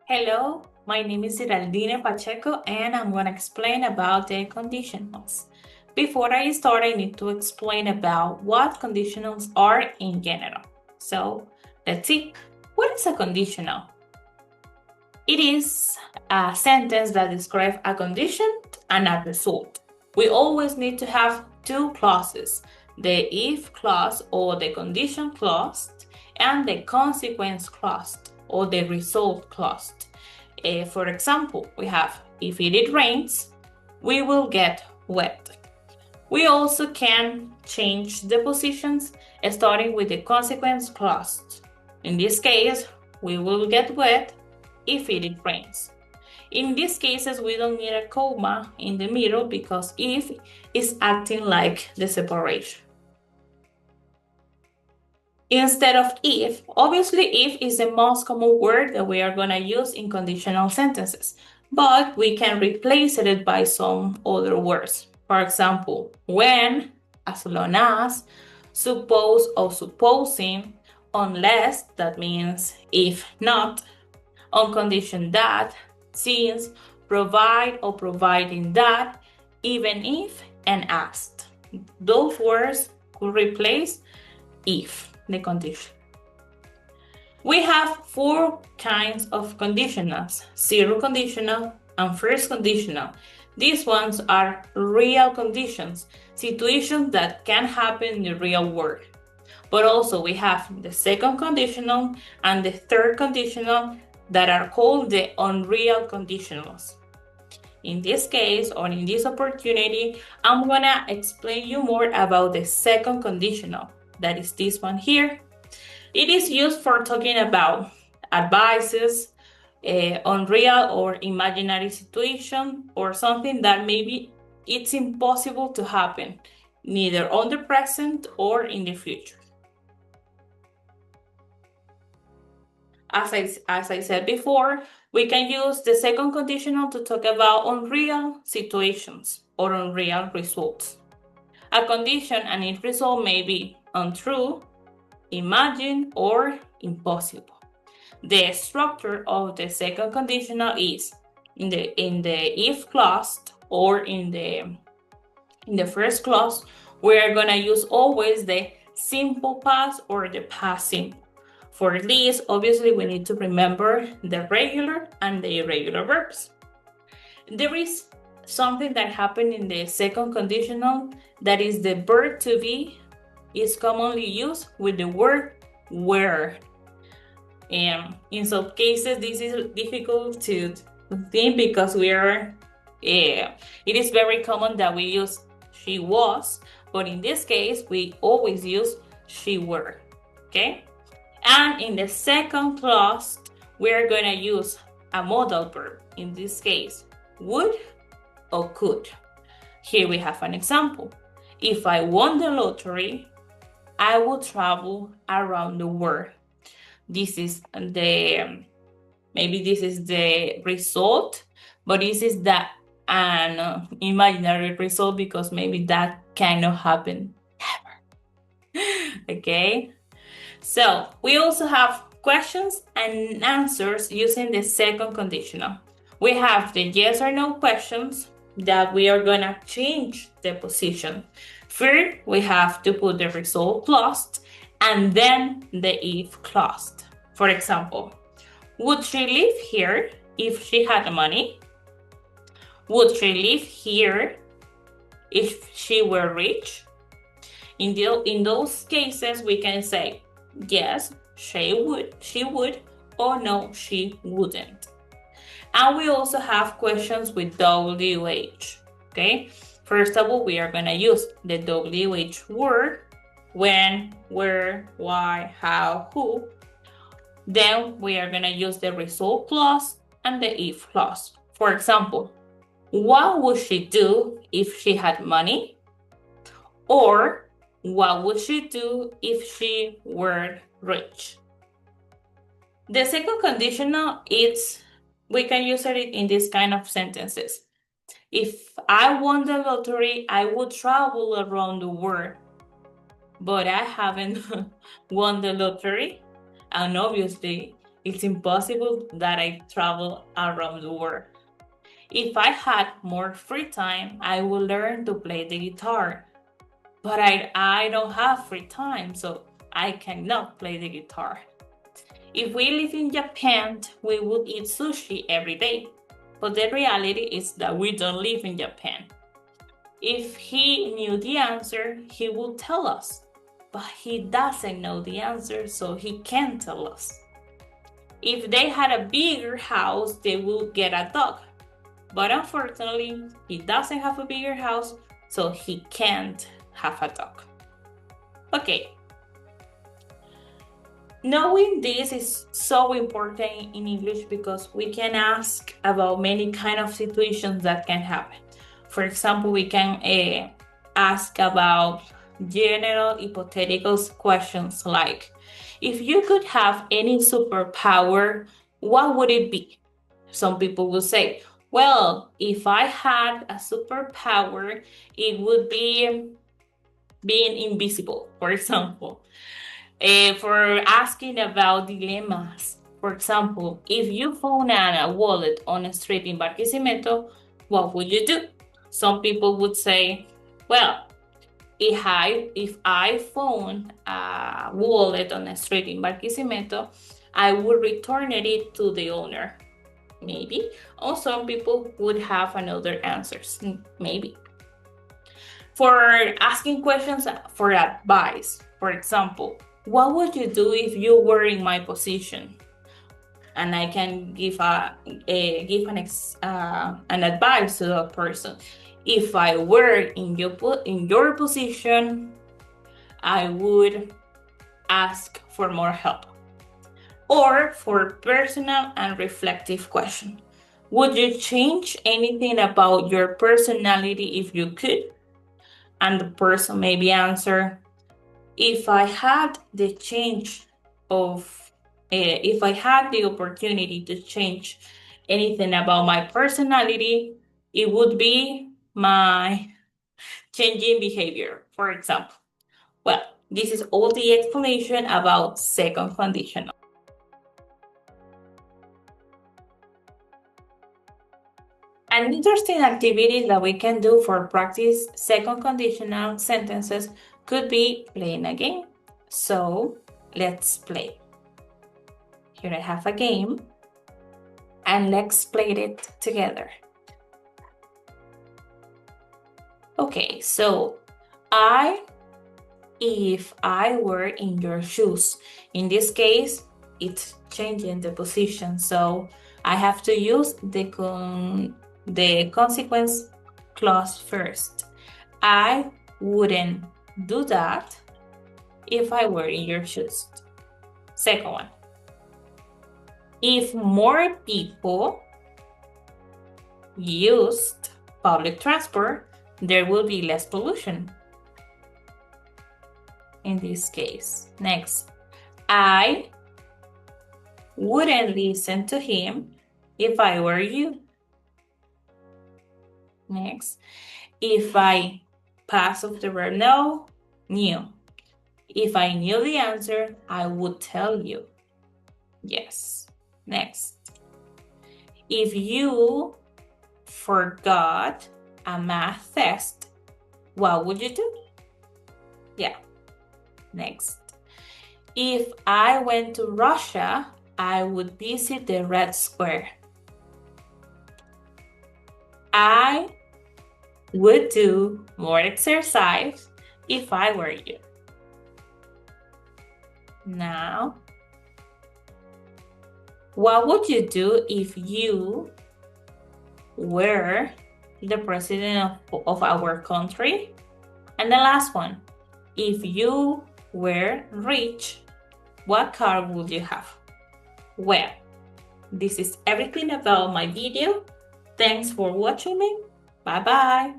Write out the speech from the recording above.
Hello, my name is Geraldine Pacheco and I'm going to explain about the conditionals. Before I start, I need to explain about what conditionals are in general. So let's see. What is a conditional? It is a sentence that describes a condition and a result. We always need to have two clauses, the if clause or the condition clause and the consequence clause or the result clause. For example, we have if it rains, we will get wet. We also can change the positions starting with the consequence clause. In this case, we will get wet if it rains. In these cases, we don't need a comma in the middle because if is acting like the separation. Instead of if, obviously if is the most common word that we are going to use in conditional sentences, but we can replace it by some other words. For example, when, as long as, suppose or supposing, unless, that means if not, on condition that, since, provide or providing that, even if, and asked. Those words could replace if, the condition. We have four kinds of conditionals: zero conditional and first conditional. These ones are real conditions, situations that can happen in the real world. But also we have the second conditional and the third conditional that are called the unreal conditionals. In this case, or in this opportunity, I'm gonna explain you more about the second conditional. That is this one here. It is used for talking about advices, unreal or imaginary situation, or something that maybe it's impossible to happen, neither on the present or in the future. As I said before, we can use the second conditional to talk about unreal situations or unreal results. A condition and its result may be untrue, imagined, or impossible. The structure of the second conditional is in the if clause or in the first clause, we are going to use always the simple past or the past simple. For this, obviously, we need to remember the regular and the irregular verbs. There is something that happened in the second conditional, that is the verb to be is commonly used with the word were. In some cases, this is difficult to think because it is very common that we use she was, but in this case, we always use she were, okay? And in the second clause, we're gonna use a modal verb, in this case, would or could. Here we have an example. If I won the lottery, I will travel around the world. This is maybe this is the result, but this is an imaginary result because maybe that cannot happen ever. Okay, so we also have questions and answers using the second conditional. We have the yes or no questions that we are gonna change the position. First, we have to put the result clause and then the if clause. For example, would she live here if she had money? Would she live here if she were rich? In those cases, we can say yes, she would, or no, she wouldn't. And we also have questions with WH, okay? First of all, we are gonna use the WH word, when, where, why, how, who. Then we are gonna use the result clause and the if clause. For example, what would she do if she had money? Or what would she do if she were rich? The second conditional we can use it in this kind of sentences. If I won the lottery, I would travel around the world. But I haven't won the lottery. And obviously, it's impossible that I travel around the world. If I had more free time, I would learn to play the guitar. But I don't have free time, so I cannot play the guitar. If we live in Japan, we would eat sushi every day. But the reality is that we don't live in Japan. If he knew the answer, he would tell us. But he doesn't know the answer, so he can't tell us. If they had a bigger house, they would get a dog. But unfortunately, he doesn't have a bigger house, so he can't have a dog. Okay. Knowing this is so important in English because we can ask about many kind of situations that can happen. For example, we can ask about general hypothetical questions like, if you could have any superpower, what would it be? Some people will say, well, if I had a superpower, it would be being invisible, for example. For asking about dilemmas, for example, if you found a wallet on a street in Barquisimeto, what would you do? Some people would say, well, if I found a wallet on a street in Barquisimeto, I would return it to the owner. Maybe. Or some people would have another answers. Maybe. For asking questions for advice, for example, what would you do if you were in my position? And I can give an advice to the person. If I were in your position, I would ask for more help. Or for personal and reflective question. Would you change anything about your personality if you could? And the person maybe answer, if I had the opportunity to change anything about my personality, it would be my changing behavior, for example. Well, this is all the explanation about second conditional. An interesting activity that we can do for practice second conditional sentences could be playing a game. So let's play. Here I have a game and let's play it together. Okay, so if I were in your shoes, in this case, it's changing the position. So I have to use the consequence clause first. I wouldn't do that if I were in your shoes. Second one. If more people used public transport, there will be less pollution. In this case. Next. I wouldn't listen to him if I were you. Next. If I pass off the verb knew. If I knew the answer, I would tell you. Yes. Next. If you forgot a math test, what would you do? Yeah. Next. If I went to Russia, I would visit the Red Square. I would do more exercise if I were you. Now, what would you do if you were the president of our country? And the last one, if you were rich, what car would you have? Well, this is everything about my video. Thanks for watching me. Bye-bye.